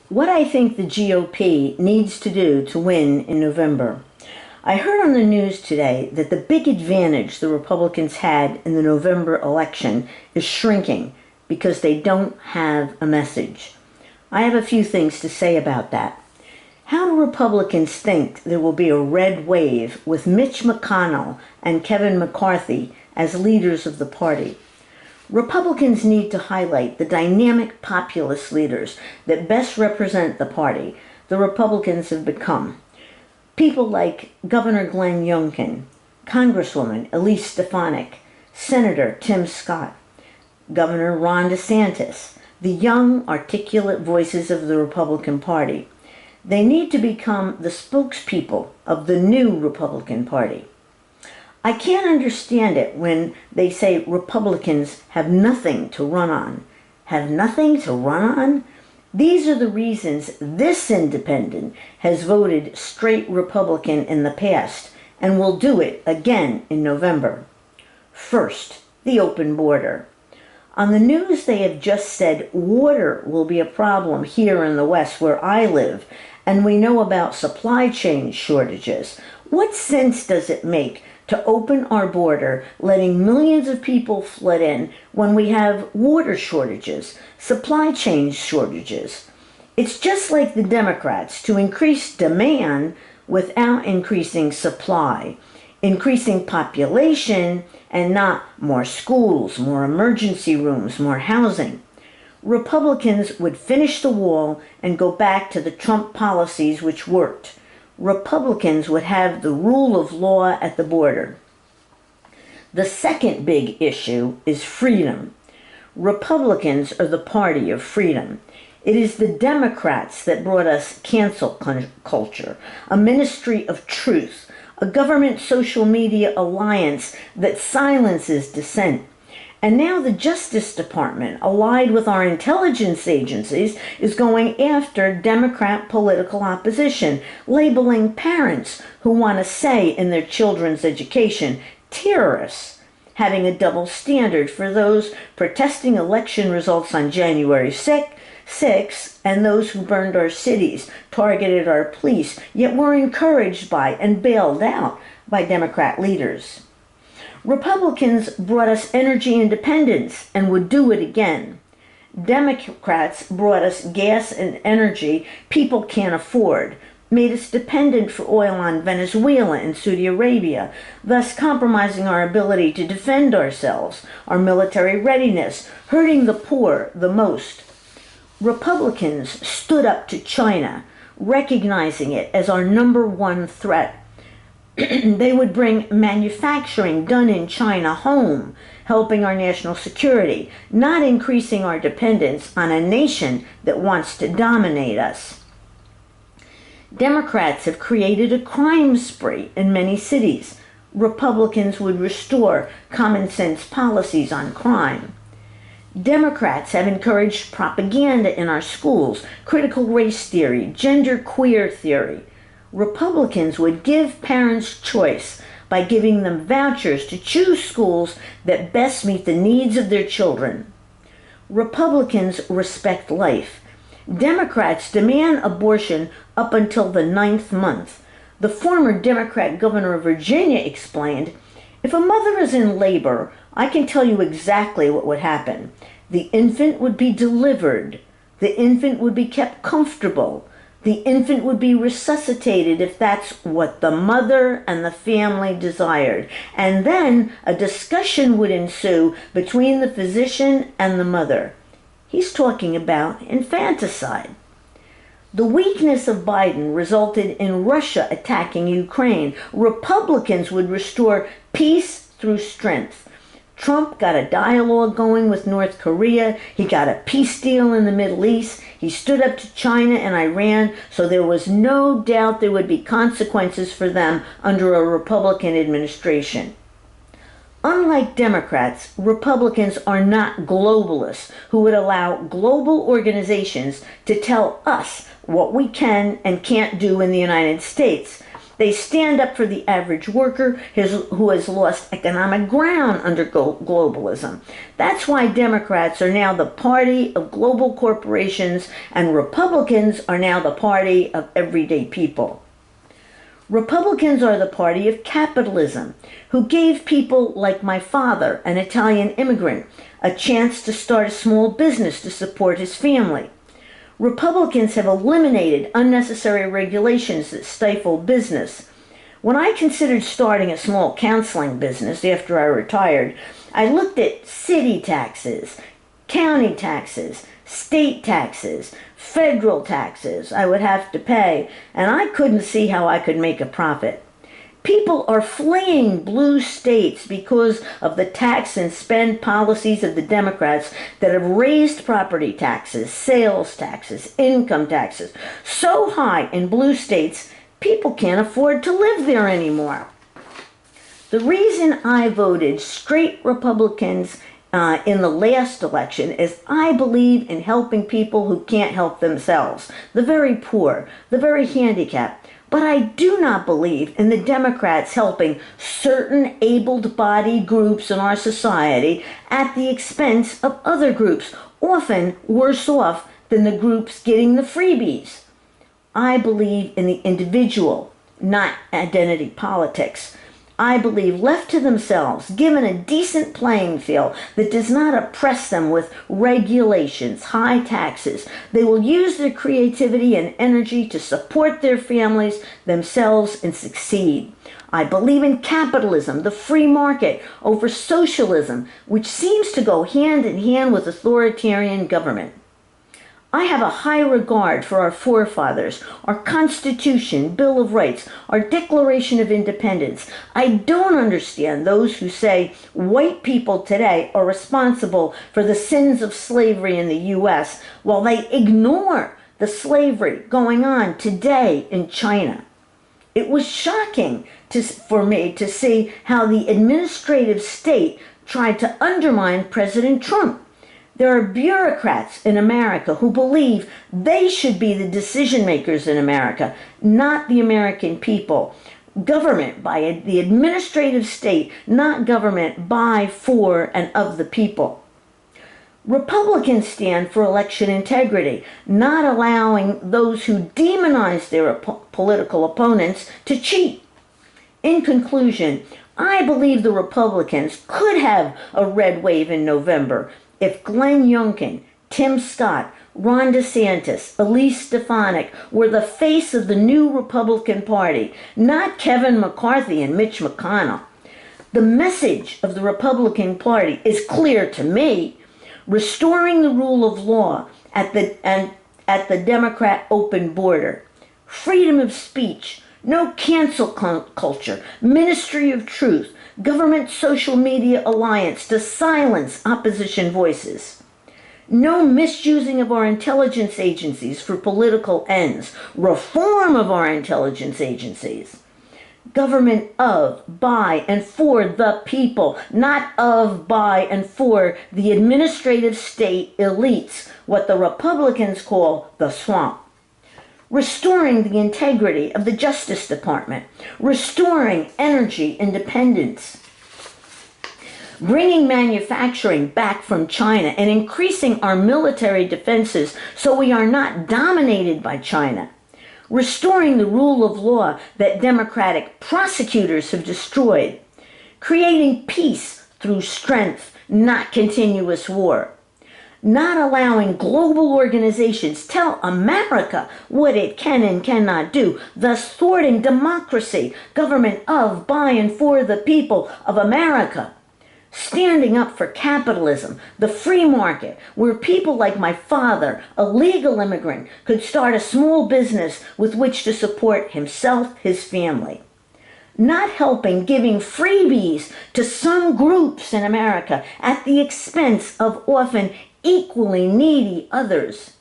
What I think the GOP needs to do to win in November. I heard on the news today that the big advantage the Republicans had in the November election is shrinking because they don't have a message. I have a few things to say about that. How do Republicans think there will be a red wave with Mitch McConnell and Kevin McCarthy as leaders of the party? Republicans need to highlight the dynamic populist leaders that best represent the party the Republicans have become. People like Governor Glenn Youngkin, Congresswoman Elise Stefanik, Senator Tim Scott, Governor Ron DeSantis, the young, articulate voices of the Republican Party. They need to become the spokespeople of the new Republican Party. I can't understand it when they say Republicans have nothing to run on. Have nothing to run on? These are the reasons this independent has voted straight Republican in the past and will do it again in November. First, the open border. On the news, they have just said water will be a problem here in the West where I live, and we know about supply chain shortages. What sense does it make to open our border, letting millions of people flood in when we have water shortages, supply chain shortages? It's just like the Democrats to increase demand without increasing supply, increasing population and not more schools, more emergency rooms, more housing. Republicans would finish the wall and go back to the Trump policies which worked. Republicans would have the rule of law at the border. The second big issue is freedom. Republicans are the party of freedom. It is the Democrats that brought us cancel culture, a ministry of truth, a government social media alliance that silences dissent. And now the Justice Department, allied with our intelligence agencies, is going after Democrat political opposition, labeling parents who want a say in their children's education terrorists, having a double standard for those protesting election results on January 6th and those who burned our cities, targeted our police, yet were encouraged by and bailed out by Democrat leaders. Republicans brought us energy independence and would do it again. Democrats brought us gas and energy people can't afford, made us dependent for oil on Venezuela and Saudi Arabia, thus compromising our ability to defend ourselves, our military readiness, hurting the poor the most. Republicans stood up to China, recognizing it as our #1 threat. They would bring manufacturing done in China home, helping our national security, not increasing our dependence on a nation that wants to dominate us. Democrats have created a crime spree in many cities. Republicans would restore common sense policies on crime. Democrats have encouraged propaganda in our schools, critical race theory, gender queer theory. Republicans would give parents choice by giving them vouchers to choose schools that best meet the needs of their children. Republicans respect life. Democrats demand abortion up until the 9th month. The former Democrat governor of Virginia explained, "If a mother is in labor, I can tell you exactly what would happen. The infant would be delivered. The infant would be kept comfortable. The infant would be resuscitated if that's what the mother and the family desired. And then a discussion would ensue between the physician and the mother." He's talking about infanticide. The weakness of Biden resulted in Russia attacking Ukraine. Republicans would restore peace through strength. Trump got a dialogue going with North Korea. He got a peace deal in the Middle East. He stood up to China and Iran, so there was no doubt there would be consequences for them under a Republican administration. Unlike Democrats, Republicans are not globalists who would allow global organizations to tell us what we can and can't do in the United States. They stand up for the average worker who has lost economic ground under globalism. That's why Democrats are now the party of global corporations and Republicans are now the party of everyday people. Republicans are the party of capitalism, who gave people like my father, an Italian immigrant, a chance to start a small business to support his family. Republicans have eliminated unnecessary regulations that stifle business. When I considered starting a small counseling business after I retired, I looked at city taxes, county taxes, state taxes, federal taxes I would have to pay, and I couldn't see how I could make a profit. People are fleeing blue states because of the tax and spend policies of the Democrats that have raised property taxes, sales taxes, income taxes so high in blue states, people can't afford to live there anymore. The reason I voted straight Republicans in the last election is I believe in helping people who can't help themselves, the very poor, the very handicapped. But I do not believe in the Democrats helping certain able-bodied groups in our society at the expense of other groups, often worse off than the groups getting the freebies. I believe in the individual, not identity politics. I believe left to themselves, given a decent playing field that does not oppress them with regulations, high taxes, they will use their creativity and energy to support their families, themselves, and succeed. I believe in capitalism, the free market, over socialism, which seems to go hand in hand with authoritarian government. I have a high regard for our forefathers, our Constitution, Bill of Rights, our Declaration of Independence. I don't understand those who say white people today are responsible for the sins of slavery in the U.S. while they ignore the slavery going on today in China. It was shocking for me to see how the administrative state tried to undermine President Trump. There are bureaucrats in America who believe they should be the decision makers in America, not the American people. Government by the administrative state, not government by, for, and of the people. Republicans stand for election integrity, not allowing those who demonize their political opponents to cheat. In conclusion, I believe the Republicans could have a red wave in November if Glenn Youngkin, Tim Scott, Ron DeSantis, Elise Stefanik were the face of the new Republican Party, not Kevin McCarthy and Mitch McConnell. The message of the Republican Party is clear to me: restoring the rule of law at the Democrat open border, freedom of speech, no cancel culture, ministry of truth, government social media alliance to silence opposition voices. No misusing of our intelligence agencies for political ends. Reform of our intelligence agencies. Government of, by, and for the people, not of, by, and for the administrative state elites, what the Republicans call the swamp. Restoring the integrity of the Justice Department, restoring energy independence, bringing manufacturing back from China and increasing our military defenses so we are not dominated by China, restoring the rule of law that Democratic prosecutors have destroyed, creating peace through strength, not continuous war, not allowing global organizations tell America what it can and cannot do, thus thwarting democracy, government of, by, and for the people of America. Standing up for capitalism, the free market, where people like my father, a legal immigrant, could start a small business with which to support himself, his family. Not helping giving freebies to some groups in America at the expense of often equally needy others.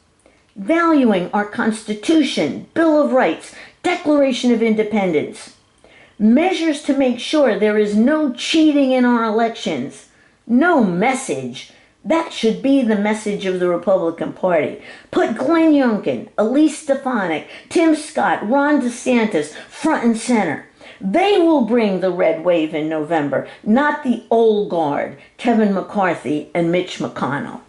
Valuing our Constitution, Bill of Rights, Declaration of Independence. Measures to make sure there is no cheating in our elections. No message, That should be the message of the Republican Party. Put Glenn Youngkin, Elise Stefanik, Tim Scott, Ron DeSantis front and center. They will bring the red wave in November, not the old guard, Kevin McCarthy and Mitch McConnell.